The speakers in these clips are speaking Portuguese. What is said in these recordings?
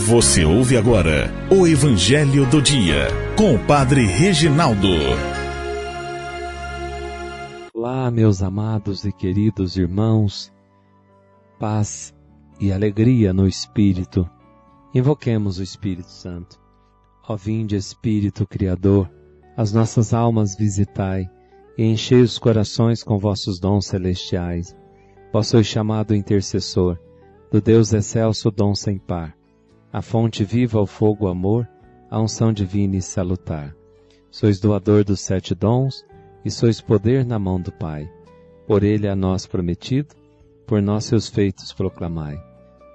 Você ouve agora o Evangelho do Dia, com o Padre Reginaldo. Olá, meus amados e queridos irmãos, paz e alegria no Espírito. Invoquemos o Espírito Santo. Ó vinde, Espírito Criador, as nossas almas visitai, e enchei os corações com vossos dons celestiais. Vós sois chamado intercessor, do Deus excelso dom sem par, a fonte viva, o fogo, o amor, a unção divina e salutar. Sois doador dos 7 dons, e sois poder na mão do Pai. Por ele a nós prometido, por nós seus feitos proclamai.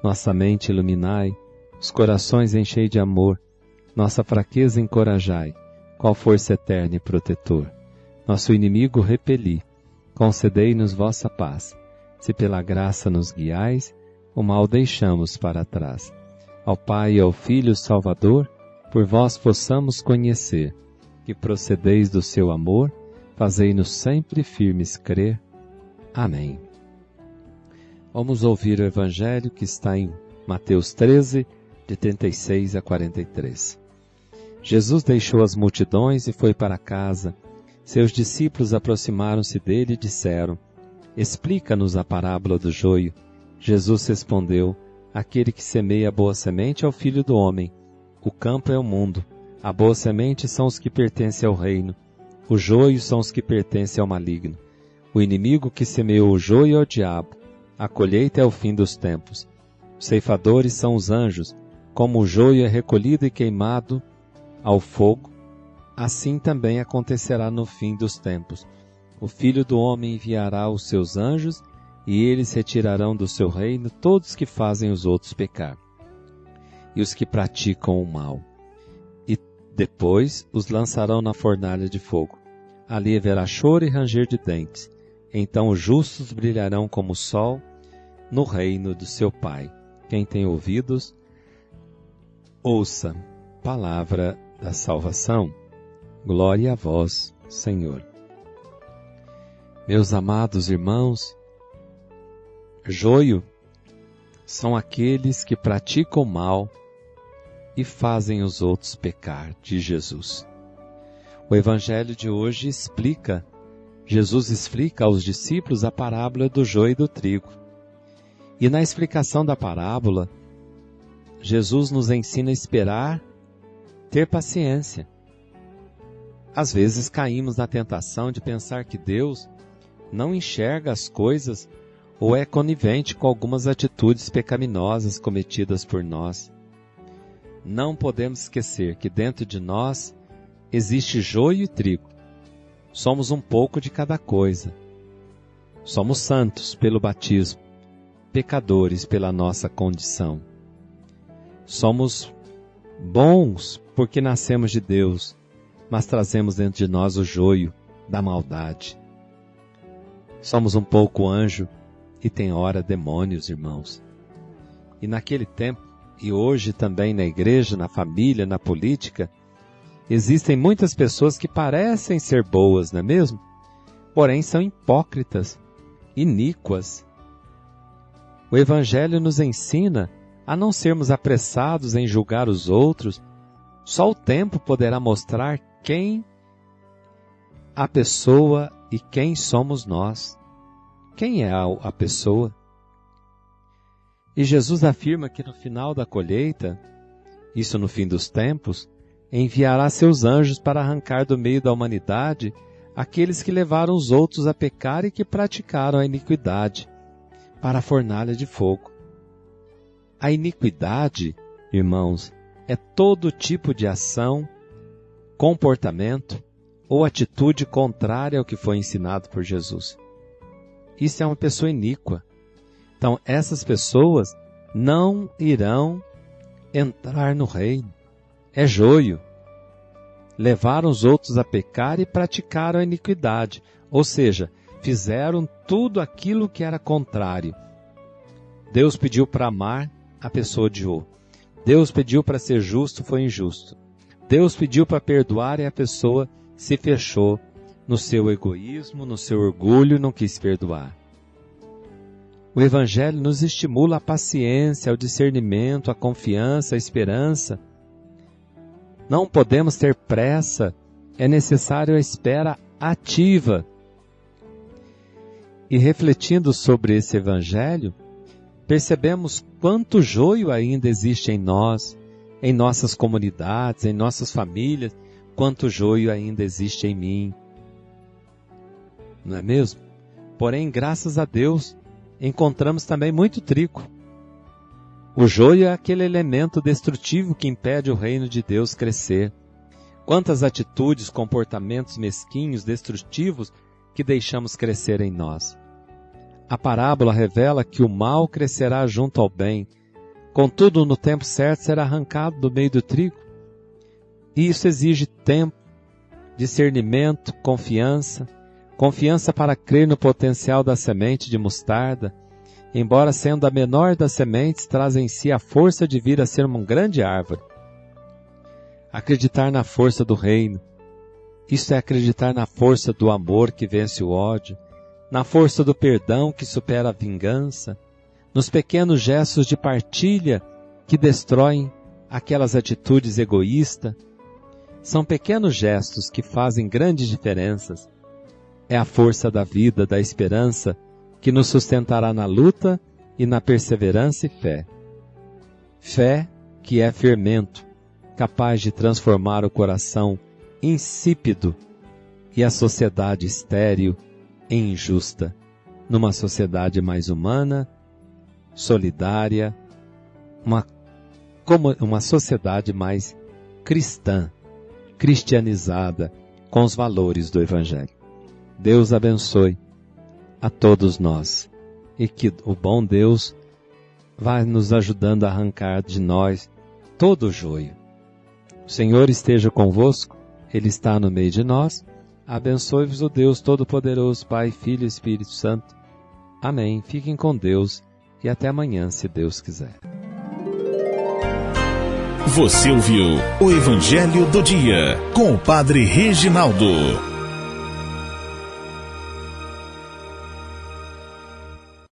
Nossa mente iluminai, os corações enchei de amor, nossa fraqueza encorajai, qual força eterna e protetor. Nosso inimigo repeli, concedei-nos vossa paz. Se pela graça nos guiais, o mal deixamos para trás. Ao Pai e ao Filho Salvador, por vós possamos conhecer, que procedeis do seu amor, fazei-nos sempre firmes crer. Amém. Vamos ouvir o Evangelho que está em Mateus 13, de 36 a 43. Jesus deixou as multidões e foi para casa. Seus discípulos aproximaram-se dele e disseram: Explica-nos a parábola do joio. Jesus respondeu: Aquele que semeia a boa semente é o Filho do Homem. O campo é o mundo. A boa semente são os que pertencem ao reino. O joio são os que pertencem ao maligno. O inimigo que semeou o joio é o diabo. A colheita é o fim dos tempos. Os ceifadores são os anjos. Como o joio é recolhido e queimado ao fogo, assim também acontecerá no fim dos tempos. O Filho do Homem enviará os seus anjos, e eles retirarão do seu reino todos que fazem os outros pecar, e os que praticam o mal. E depois os lançarão na fornalha de fogo. Ali haverá choro e ranger de dentes. Então os justos brilharão como o sol no reino do seu Pai. Quem tem ouvidos, ouça. Palavra da salvação. Glória a vós, Senhor. Meus amados irmãos, joio são aqueles que praticam o mal e fazem os outros pecar, diz Jesus. O Evangelho de hoje Jesus explica aos discípulos a parábola do joio e do trigo. E na explicação da parábola, Jesus nos ensina a esperar, ter paciência. Às vezes caímos na tentação de pensar que Deus não enxerga as coisas ou é conivente com algumas atitudes pecaminosas cometidas por nós. Não podemos esquecer que dentro de nós existe joio e trigo. Somos um pouco de cada coisa. Somos santos pelo batismo, pecadores pela nossa condição. Somos bons porque nascemos de Deus, mas trazemos dentro de nós o joio da maldade. Somos um pouco anjo e tem hora demônios, irmãos. E naquele tempo, e hoje também na igreja, na família, na política, existem muitas pessoas que parecem ser boas, não é mesmo? Porém são hipócritas, iníquas. O Evangelho nos ensina a não sermos apressados em julgar os outros. Só o tempo poderá mostrar quem a pessoa e quem somos nós. Quem é a pessoa? E Jesus afirma que no final da colheita, isso no fim dos tempos, enviará seus anjos para arrancar do meio da humanidade aqueles que levaram os outros a pecar e que praticaram a iniquidade, para a fornalha de fogo. A iniquidade, irmãos, é todo tipo de ação, comportamento ou atitude contrária ao que foi ensinado por Jesus. Isso é uma pessoa iníqua. Então, essas pessoas não irão entrar no reino. É joio. Levaram os outros a pecar e praticaram a iniquidade. Ou seja, fizeram tudo aquilo que era contrário. Deus pediu para amar, a pessoa odiou. Deus pediu para ser justo, foi injusto. Deus pediu para perdoar e a pessoa se fechou no seu egoísmo, no seu orgulho, não quis perdoar. O Evangelho nos estimula a paciência, ao discernimento, a confiança, a esperança. Não podemos ter pressa, é necessário a espera ativa. E refletindo sobre esse Evangelho, percebemos quanto joio ainda existe em nós, em nossas comunidades, em nossas famílias, quanto joio ainda existe em mim. Não é mesmo? Porém, graças a Deus, encontramos também muito trigo. O joio é aquele elemento destrutivo que impede o reino de Deus crescer. Quantas atitudes, comportamentos mesquinhos, destrutivos que deixamos crescer em nós. A parábola revela que o mal crescerá junto ao bem, contudo, no tempo certo será arrancado do meio do trigo. E isso exige tempo, discernimento, confiança para crer no potencial da semente de mostarda, embora sendo a menor das sementes, traz em si a força de vir a ser uma grande árvore. Acreditar na força do reino, isso é acreditar na força do amor que vence o ódio, na força do perdão que supera a vingança, nos pequenos gestos de partilha que destroem aquelas atitudes egoístas. São pequenos gestos que fazem grandes diferenças. É a força da vida, da esperança, que nos sustentará na luta e na perseverança e fé. Fé que é fermento, capaz de transformar o coração insípido e a sociedade estéril e injusta, numa sociedade mais humana, solidária, uma sociedade mais cristã, cristianizada, com os valores do Evangelho. Deus abençoe a todos nós e que o bom Deus vai nos ajudando a arrancar de nós todo o joio. O Senhor esteja convosco, Ele está no meio de nós. Abençoe-vos o Deus Todo-Poderoso, Pai, Filho e Espírito Santo. Amém. Fiquem com Deus e até amanhã, se Deus quiser. Você ouviu o Evangelho do Dia com o Padre Reginaldo.